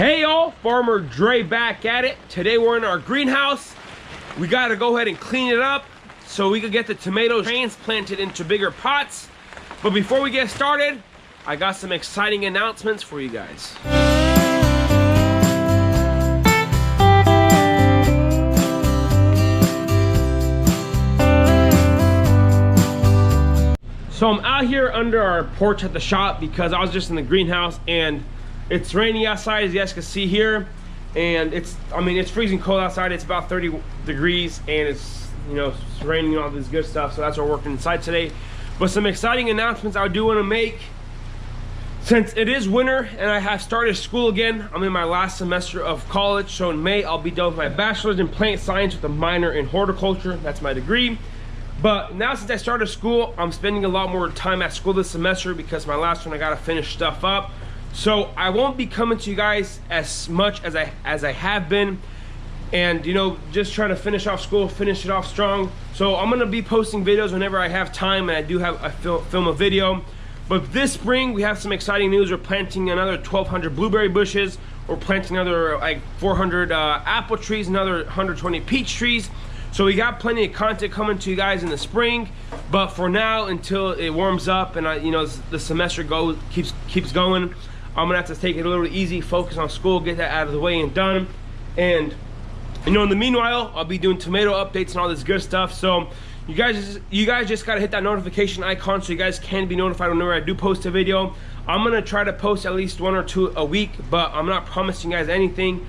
Hey y'all, Farmer Dre back at it. Today we're in our greenhouse. We gotta go ahead and clean it up so we can get the tomatoes transplanted into bigger pots. But before we get started, I got some exciting announcements for you guys. So I'm out here under our porch at the shop because I was just in the greenhouse and it's raining outside, as you guys can see here, and it's freezing cold outside. It's about 30 degrees and it's raining and all this good stuff, so that's why we're working inside today. But some exciting announcements I do want to make. Since it is winter and I have started school again, I'm in my last semester of college, so in May I'll be done with my bachelor's in plant science with a minor in horticulture. That's my degree. But now since I started school, I'm spending a lot more time at school this semester because my last one I gotta finish stuff up. So I won't be coming to you guys as much as I have been, and just trying to finish off school, finish it off strong. So I'm gonna be posting videos whenever I have time, and I do have film a video. But this spring we have some exciting news. We're planting another 1,200 blueberry bushes. We're planting another like 400 apple trees, another 120 peach trees. So we got plenty of content coming to you guys in the spring. But for now, until it warms up and the semester keeps going, I'm gonna have to take it a little easy, focus on school, get that out of the way and done. And in the meanwhile, I'll be doing tomato updates and all this good stuff. So you guys just gotta hit that notification icon so you guys can be notified whenever I do post a video. I'm gonna try to post at least 1 or 2 a week, but I'm not promising you guys anything.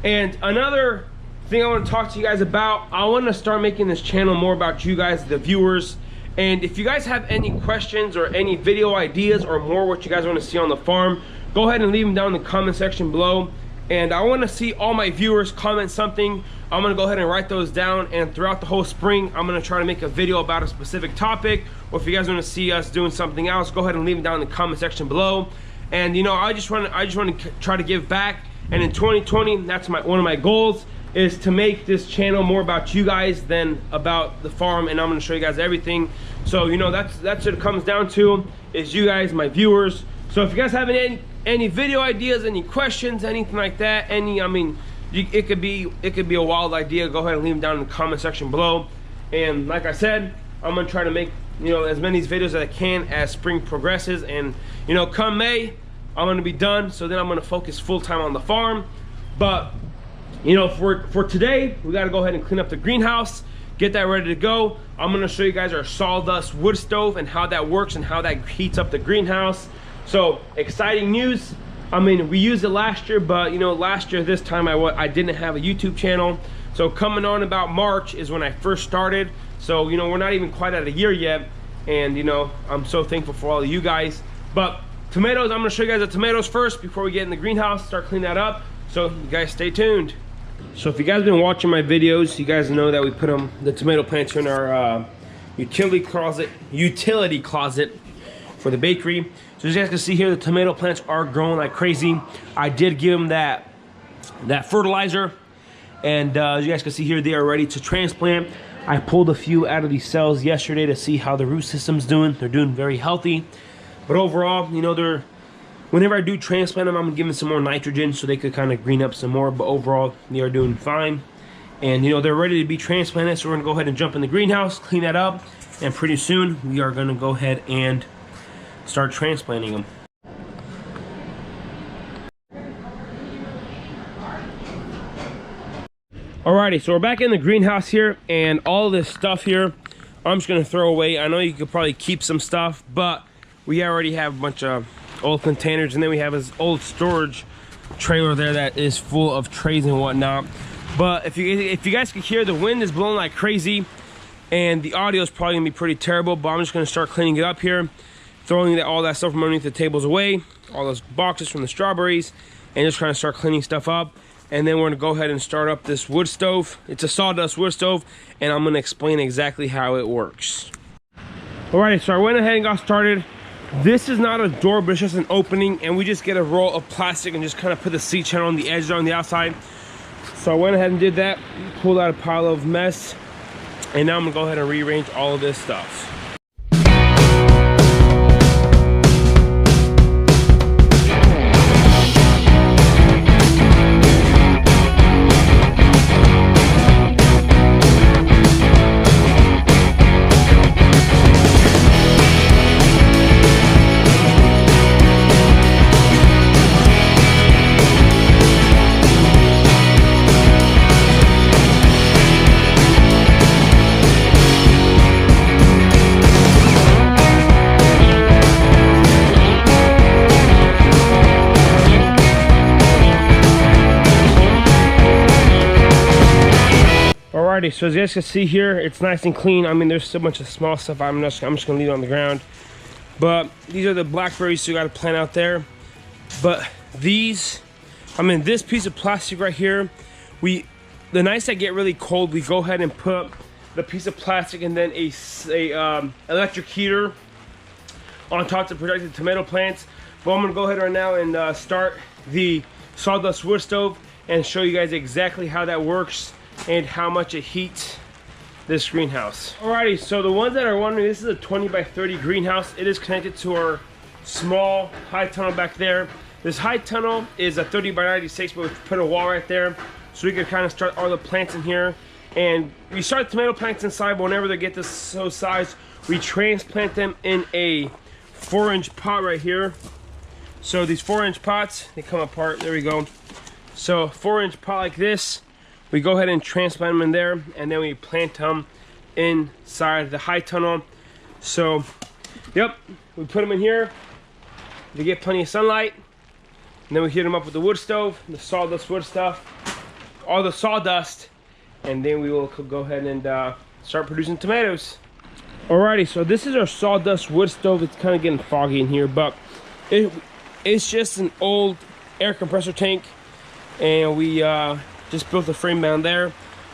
And another thing I want to talk to you guys about, I want to start making this channel more about you guys, the viewers. And if you guys have any questions or any video ideas or more what you guys want to see on the farm, go ahead and leave them down in the comment section below. And I want to see all my viewers comment something. I'm going to go ahead and write those down, and throughout the whole spring I'm going to try to make a video about a specific topic. Or if you guys want to see us doing something else, go ahead and leave it down in the comment section below. And I just want to try to give back. And in 2020, that's one of my goals, is to make this channel more about you guys than about the farm. And I'm going to show you guys everything. So that's what it comes down to, is you guys, my viewers. So if you guys have any video ideas, any questions, anything like that, it could be a wild idea, go ahead and leave them down in the comment section below. And like I said, I'm gonna try to make as many videos as I can as spring progresses. And come May, I'm gonna be done, so then I'm gonna focus full-time on the farm. But for today, we got to go ahead and clean up the greenhouse, get that ready to go. I'm going to show you guys our sawdust wood stove and how that works and how that heats up the greenhouse. So exciting news. We used it last year, but last year this time I didn't have a YouTube channel. So coming on about March is when I first started. So we're not even quite at a year yet, and I'm so thankful for all of you guys. But tomatoes, I'm going to show you guys the tomatoes first before we get in the greenhouse, start cleaning that up. So you guys stay tuned. So if you guys been watching my videos, you guys know that we put the tomato plants in our utility closet for the bakery. So as you guys can see here, the tomato plants are growing like crazy. I did give them that fertilizer, and as you guys can see here, they are ready to transplant. I pulled a few out of these cells yesterday to see how the root system's doing. They're doing very healthy, but overall, whenever I do transplant them, I'm gonna give them some more nitrogen so they could kind of green up some more. But overall, they are doing fine, and they're ready to be transplanted. So we're gonna go ahead and jump in the greenhouse, clean that up, and pretty soon we are gonna go ahead and start transplanting them. Alrighty, so we're back in the greenhouse here, and all this stuff here I'm just gonna throw away. I know you could probably keep some stuff, but we already have a bunch of old containers, and then we have this old storage trailer there that is full of trays and whatnot. But if you guys can hear, the wind is blowing like crazy and the audio is probably gonna be pretty terrible. But I'm just gonna start cleaning it up here, throwing all that stuff from underneath the tables away, all those boxes from the strawberries, and just trying to start cleaning stuff up. And then we're gonna go ahead and start up this wood stove. It's a sawdust wood stove, and I'm gonna explain exactly how it works. Alrighty, so I went ahead and got started. This is not a door, but it's just an opening, and we just get a roll of plastic and just kind of put the seat channel on the edge on the outside. So I went ahead and did that, pulled out a pile of mess, and now I'm gonna go ahead and rearrange all of this stuff. Alrighty, so as you guys can see here, it's nice and clean. I mean, there's so much of small stuff. I'm just gonna leave it on the ground. But these are the blackberries you got to plant out there. But these, I mean, this piece of plastic right here, the nights that get really cold, we go ahead and put the piece of plastic and then a electric heater on top to protect the tomato plants. But I'm gonna go ahead right now and start the sawdust wood stove and show you guys exactly how that works and how much it heats this greenhouse. Alrighty, so the ones that are wondering, this is a 20 by 30 greenhouse. It is connected to our small high tunnel back there. This high tunnel is a 30 by 96, but we put a wall right there so we can kind of start all the plants in here. And we start tomato plants inside, but whenever they get this so size, we transplant them in a 4-inch pot right here. So these 4-inch pots, they come apart, there we go. So 4-inch pot like this, we go ahead and transplant them in there, and then we plant them inside the high tunnel. So, yep, we put them in here. They get plenty of sunlight. And then we heat them up with the wood stove, the sawdust wood stuff, all the sawdust, and then we will go ahead and start producing tomatoes. Alrighty, so this is our sawdust wood stove. It's kind of getting foggy in here, but it's just an old air compressor tank, and we just built a frame down there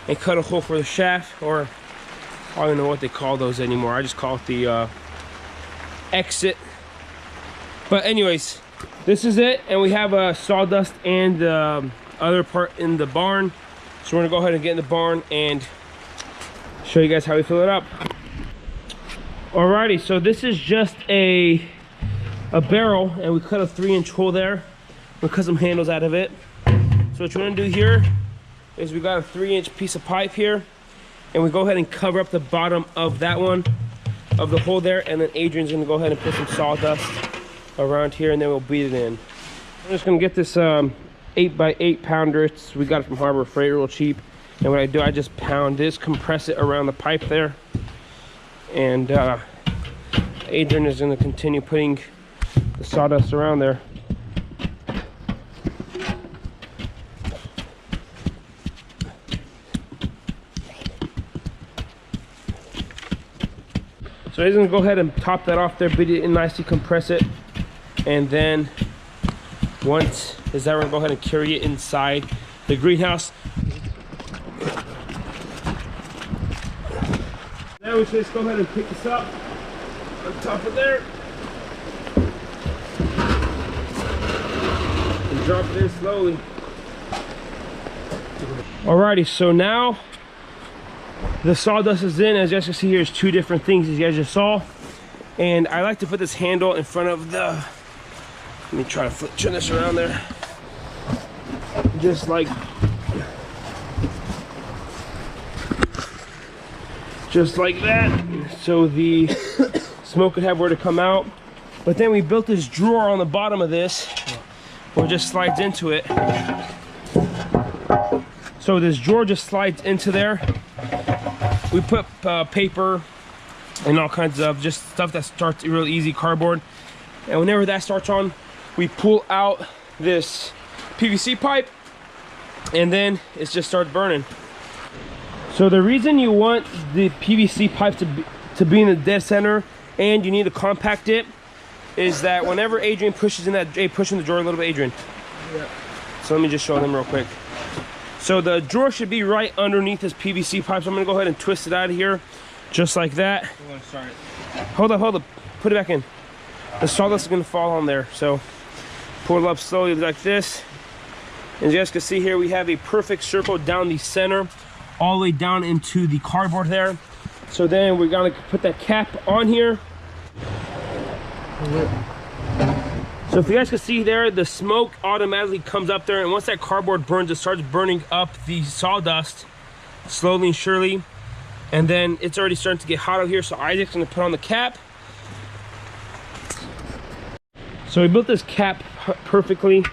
and cut a hole for the shaft, or I don't even know what they call those anymore. I just call it the exit. But anyways, this is it, and we have a sawdust and other part in the barn. So we're gonna go ahead and get in the barn and show you guys how we fill it up. Alrighty, so this is just a barrel, and we cut a 3-inch hole there. We cut some handles out of it. So what you're gonna do here is we got a 3-inch piece of pipe here, and we go ahead and cover up the bottom of that one, of the hole there, and then Adrian's gonna go ahead and put some sawdust around here, and then we'll beat it in. I'm just gonna get this 8 by 8 pounder. We got it from Harbor Freight, real cheap. And what I do, I just pound this, compress it around the pipe there, and Adrian is gonna continue putting the sawdust around there. So he's gonna go ahead and top that off there, beat it in nicely, compress it, and then once is that, we're gonna go ahead and carry it inside the greenhouse. Now we should just go ahead and pick this up on top of there and drop it in slowly. Alrighty, so now the sawdust is in. As you guys can see, here's 2 different things, as you guys just saw. And I like to put this handle in front of the, let me try to turn this around there. Just like that, so the smoke could have where to come out. But then we built this drawer on the bottom of this, where it just slides into it. So this drawer just slides into there. We put paper and all kinds of just stuff that starts real easy, cardboard. And whenever that starts on, we pull out this PVC pipe, and then it just starts burning. So the reason you want the PVC pipe to be in the dead center, and you need to compact it, is that whenever Adrian pushes in that, push in the drawer a little bit, Adrian. Yeah. So let me just show them real quick. So the drawer should be right underneath this PVC pipe. So I'm gonna go ahead and twist it out of here, just like that. I'm gonna start it. Hold up, put it back in. The sawdust is gonna fall on there. So pull it up slowly like this. And as you guys can see here, we have a perfect circle down the center, all the way down into the cardboard there. So then we're gonna put that cap on here. So if you guys can see there, the smoke automatically comes up there, and once that cardboard burns, it starts burning up the sawdust slowly and surely. And then it's already starting to get hot out here, so Isaac's gonna put on the cap. So we built this cap perfectly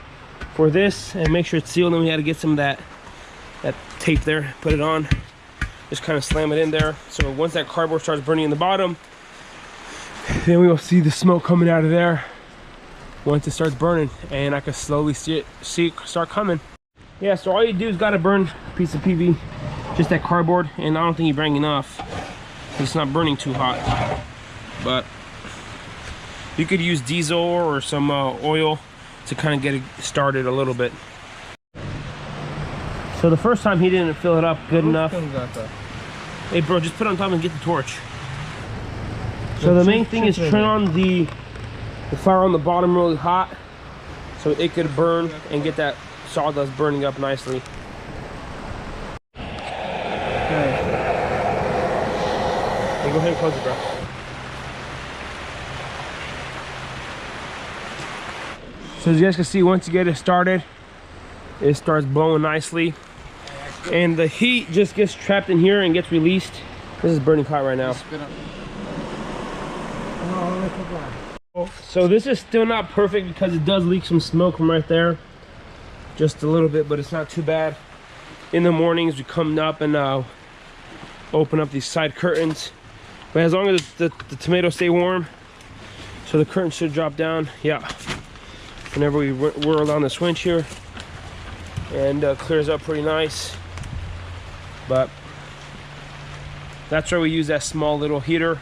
for this, and make sure it's sealed. And we had to get some of that tape there, put it on, just kind of slam it in there. So once that cardboard starts burning in the bottom, then we will see the smoke coming out of there once it starts burning, and I can slowly see it start coming. Yeah, so all you do is gotta burn a piece of just that cardboard, and I don't think he bring enough. It's not burning too hot, but you could use diesel or some oil to kind of get it started a little bit. So the first time he didn't fill it up good enough. Hey bro, just put it on top and get the torch. So the main thing is turn on the fire on the bottom really hot so it could burn and get that sawdust burning up nicely. Okay. Hey, go ahead and close it, bro. So as you guys can see, once you get it started, it starts blowing nicely. And the heat just gets trapped in here and gets released. This is burning hot right now. So this is still not perfect because it does leak some smoke from right there. Just a little bit, but it's not too bad. In the mornings, we come up and open up these side curtains. But as long as the tomatoes stay warm, so the curtain should drop down. Yeah. Whenever we whirl down this winch here, and clears up pretty nice. But that's why we use that small little heater,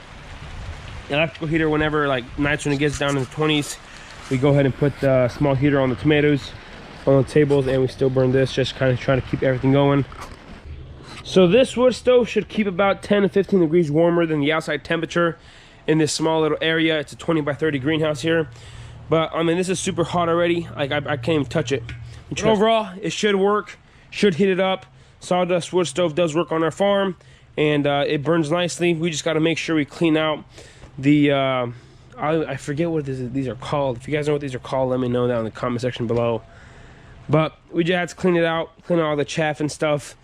electrical heater. Whenever like nights when it gets down in the 20s, we go ahead and put the small heater on the tomatoes, on the tables, and we still burn this, just kind of trying to keep everything going. So this wood stove should keep about 10 to 15 degrees warmer than the outside temperature in this small little area. It's a 20 by 30 greenhouse here. But I mean, this is super hot already. Like I can't even touch it. But overall, it should work. Should heat it up. Sawdust wood stove does work on our farm, and it burns nicely. We just got to make sure we clean out the. I forget what these are called. If you guys know what these are called, let me know down in the comment section below. But we just had to clean it out, clean out all the chaff and stuff.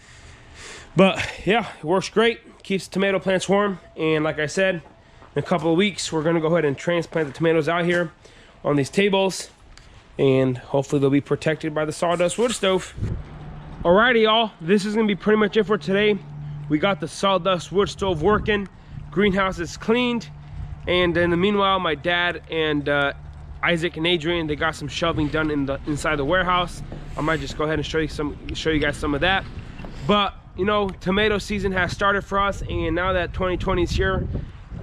But yeah, it works great. Keeps the tomato plants warm. And like I said, in a couple of weeks, we're gonna go ahead and transplant the tomatoes out here on these tables, and hopefully they'll be protected by the sawdust wood stove. Alrighty y'all, this is gonna be pretty much it for today. We got the sawdust wood stove working, greenhouse is cleaned, and in the meanwhile, my dad and Isaac and Adrian, they got some shelving done inside the warehouse. I might just go ahead and show you guys some of that. But you know, tomato season has started for us, and now that 2020 is here,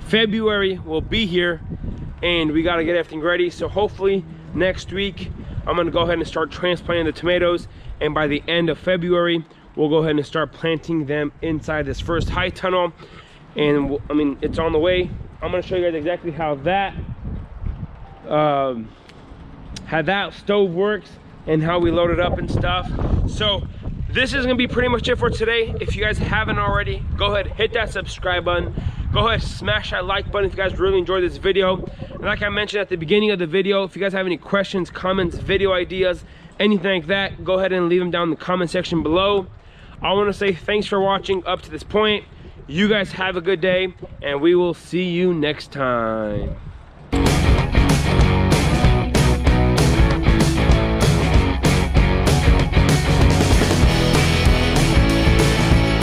February will be here, and we got to get everything ready. So hopefully next week I'm going to go ahead and start transplanting the tomatoes, and by the end of February we'll go ahead and start planting them inside this first high tunnel. And I mean, it's on the way. I'm going to show you guys exactly how that stove works and how we load it up and stuff. So this is going to be pretty much it for today. If you guys haven't already, go ahead, hit that subscribe button. Go ahead, smash that like button if you guys really enjoyed this video. And like I mentioned at the beginning of the video, if you guys have any questions, comments, video ideas, anything like that, go ahead and leave them down in the comment section below. I want to say thanks for watching up to this point. You guys have a good day, and we will see you next time.